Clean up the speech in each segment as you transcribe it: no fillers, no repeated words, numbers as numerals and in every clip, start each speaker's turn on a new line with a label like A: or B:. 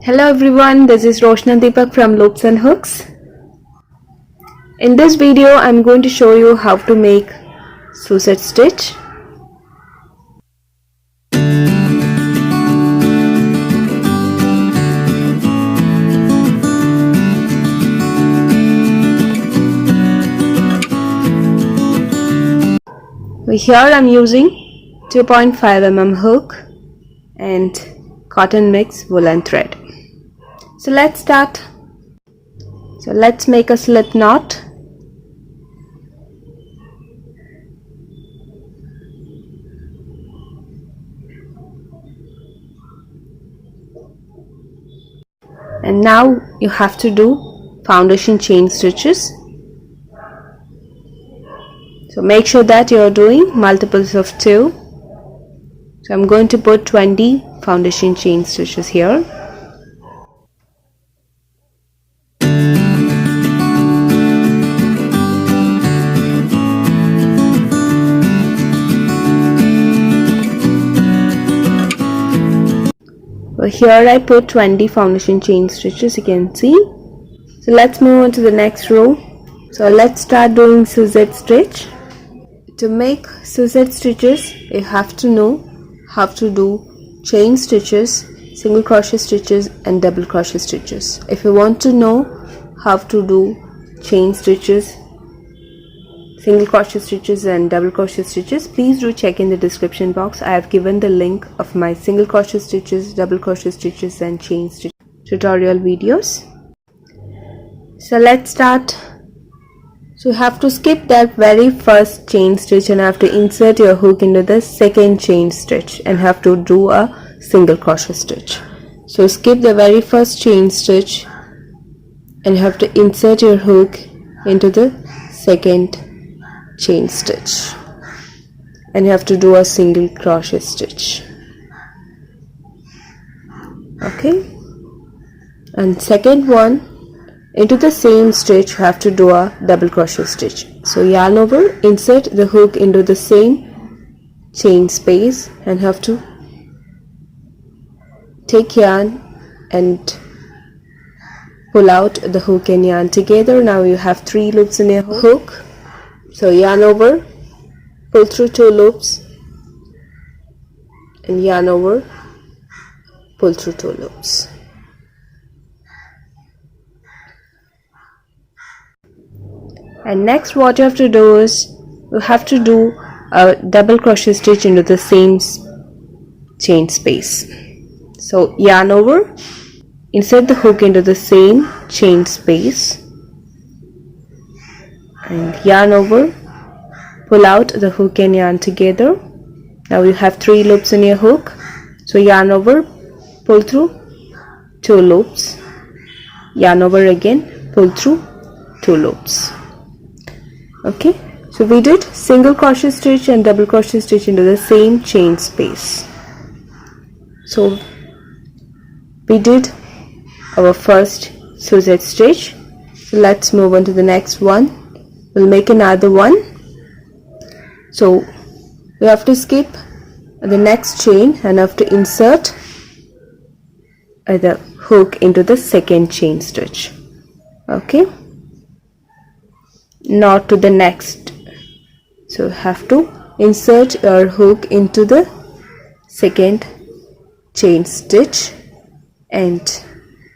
A: Hello everyone, this is Roshna Deepak from Loops and Hooks. In this video, I'm going to show you how to make Suzette stitch. Here I'm using 2.5 mm hook and cotton mix woolen thread. So let's start. So let's make a slip knot. And now you have to do foundation chain stitches. So make sure that you are doing multiples of 2. So I'm going to put 20 foundation chain stitches here. So here I put 20 foundation chain stitches, you can see. So let's move on to the next row. So let's start doing Suzette stitch. To make Suzette stitches, you have to know how to do chain stitches, single crochet stitches and double crochet stitches. If you want to know how to do chain stitches, single crochet stitches and double crochet stitches, please do check in the description box. I have given the link of my single crochet stitches, double crochet stitches and chain stitch tutorial videos. So let's start. So you have to skip that very first chain stitch and have to insert your hook into the second chain stitch and have to do a single crochet stitch. So skip the very first chain stitch and have to insert your hook into the second chain stitch and you have to do a single crochet stitch. Okay, and second one, into the same stitch you have to do a double crochet stitch. So yarn over, insert the hook into the same chain space and have to take yarn and pull out the hook and yarn together. Now you have 3 loops in your hook. So yarn over, pull through 2 loops and yarn over, pull through 2 loops. And next what you have to do is you have to do a double crochet stitch into the same chain space. So yarn over, insert the hook into the same chain space and yarn over, pull out the hook and yarn together. Now you have 3 loops in your hook. So yarn over, pull through 2 loops, yarn over again, pull through 2 loops. Okay, so we did single crochet stitch and double crochet stitch into the same chain space. So we did our first Suzette stitch. So let's move on to the next one. We'll make another one. So we have to skip the next chain and have to insert the hook into the second chain stitch. Okay, not to the next. So have to insert your hook into the second chain stitch and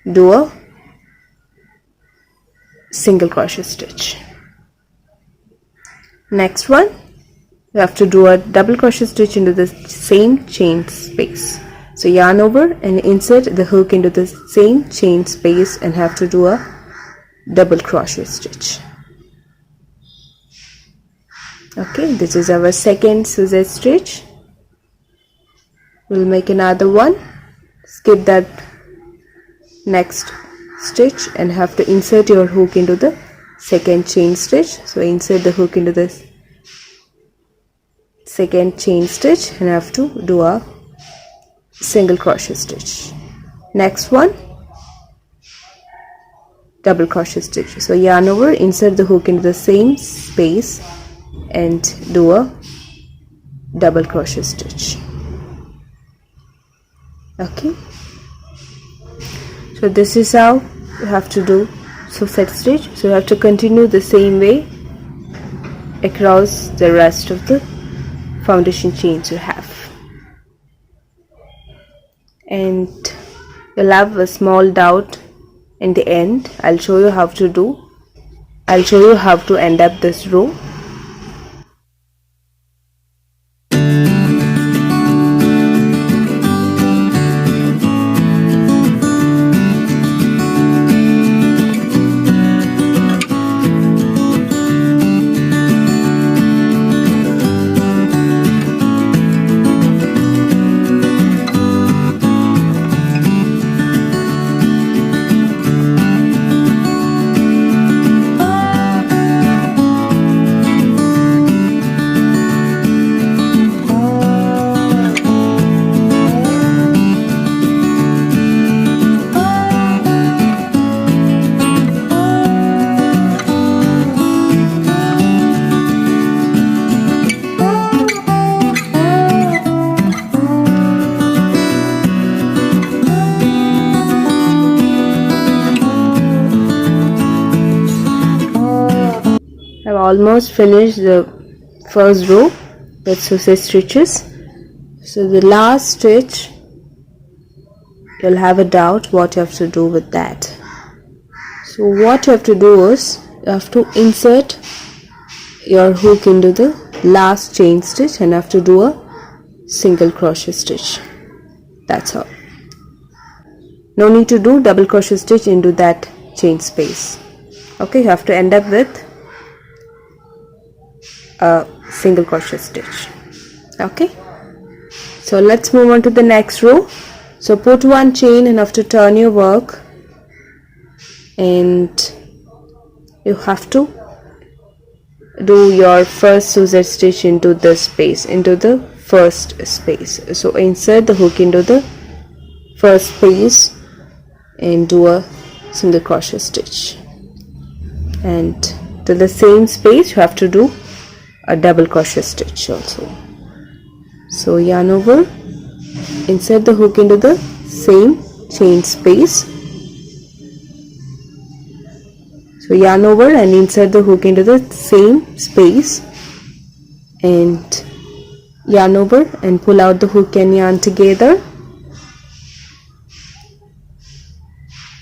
A: do a single crochet stitch. Next one, you have to do a double crochet stitch into the same chain space. So yarn over and insert the hook into the same chain space and have to do a double crochet stitch. Okay, this is our second Suzette stitch. We'll make another one. Skip that next stitch and have to insert your hook into the second chain stitch. So insert the hook into the second chain stitch and have to do a single crochet stitch. Next one, double crochet stitch. So yarn over, insert the hook into the same space and do a double crochet stitch. Okay, So this is how you have to do Suzette stitch. So you have to continue the same way across the rest of the foundation chains you have, and you'll have a small dot in the end. I'll show you how to end up this row. I've almost finished the first row with Suzette stitches. So the last stitch, you'll have a doubt what you have to do with that. So what you have to do is, you have to insert your hook into the last chain stitch and have to do a single crochet stitch. That's all. No need to do double crochet stitch into that chain space. Okay, you have to end up with a single crochet stitch. Okay, so let's move on to the next row. So put one chain and have to turn your work, and you have to do your first Suzette stitch into this space, into the first space. So insert the hook into the first space and do a single crochet stitch, and to the same space you have to do a double crochet stitch also. So yarn over, insert the hook into the same chain space. So yarn over and insert the hook into the same space, and yarn over and pull out the hook and yarn together.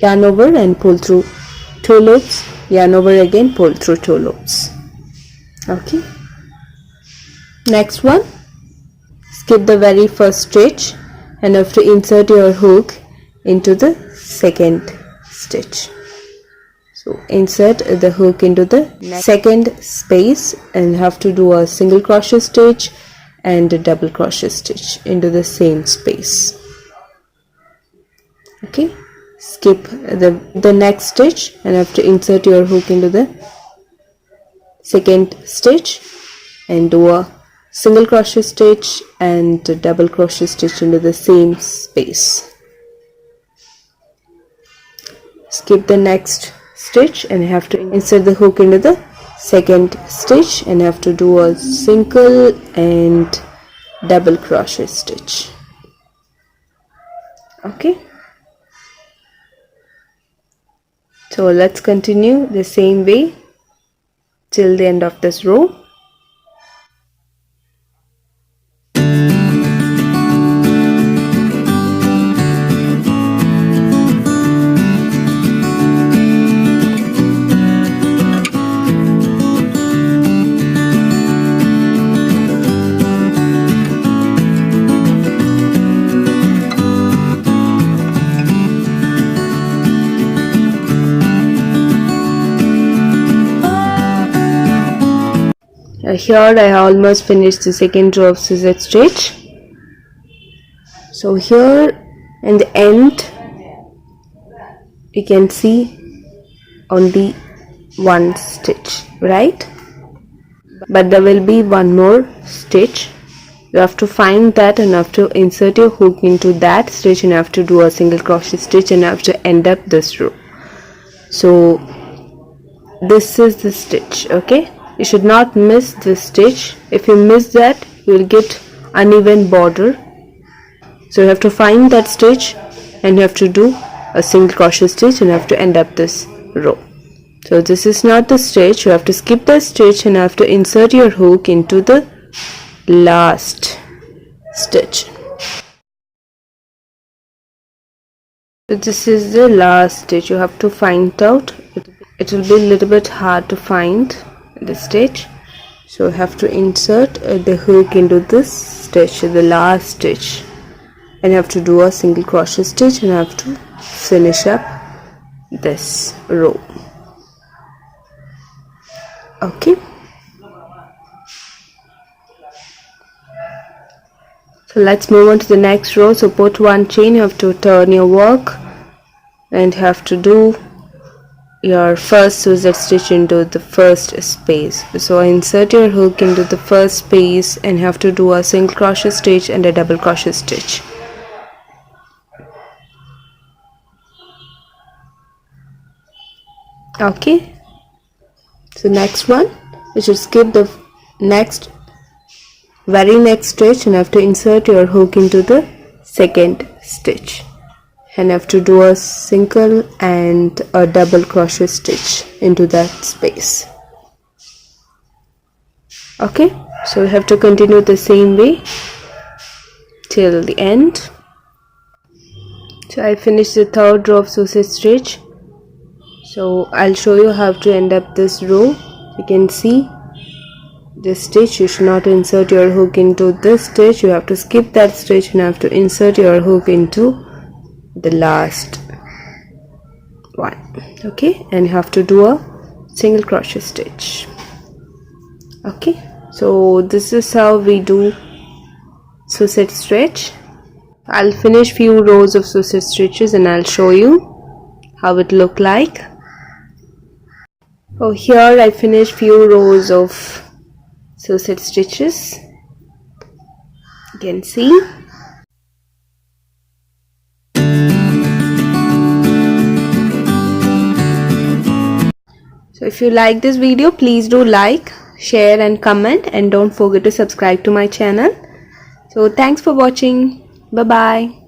A: Yarn over and pull through 2 loops. Yarn over again, pull through 2 loops. Okay. Next one, skip the very first stitch and have to insert your hook into the second stitch. So insert the hook into the second space and have to do a single crochet stitch and a double crochet stitch into the same space. Okay, skip the next stitch and have to insert your hook into the second stitch and do a single crochet stitch and a double crochet stitch into the same space. Skip the next stitch and have to insert the hook into the second stitch and have to do a single and double crochet stitch. Okay, so let's continue the same way till the end of this row. Here I almost finished the second row of Suzette stitch. So here in the end you can see only one stitch, right? But there will be one more stitch. You have to find that and have to insert your hook into that stitch and have to do a single crochet stitch and have to end up this row. So this is the stitch. Okay, you should not miss this stitch. If you miss that, you will get uneven border. So you have to find that stitch and you have to do a single crochet stitch and have to end up this row. So this is not the stitch, you have to skip the stitch and have to insert your hook into the last stitch. So this is the last stitch, you have to find out. It will be a little bit hard to find the stitch, so you have to insert the hook into this stitch, the last stitch, and you have to do a single crochet stitch and have to finish up this row. Okay, so let's move on to the next row. So put one chain, you have to turn your work and have to do your first Suzette stitch into the first space. So insert your hook into the first space and have to do a single crochet stitch and a double crochet stitch. Okay, so next one, you should skip the very next stitch and have to insert your hook into the second stitch and have to do a single and a double crochet stitch into that space. Okay, so we have to continue the same way till the end. So I finished the third row of Suzette stitch. So I'll show you how to end up this row. You can see this stitch, you should not insert your hook into this stitch, you have to skip that stitch and have to insert your hook into the last one. Okay, and you have to do a single crochet stitch. Okay, so this is how we do Suzette stitch. I'll finish few rows of Suzette stitches and I'll show you how it look like. Oh, here I finished few rows of Suzette stitches, you can see. So if you like this video, please do like, share and comment, and don't forget to subscribe to my channel. So thanks for watching. Bye bye.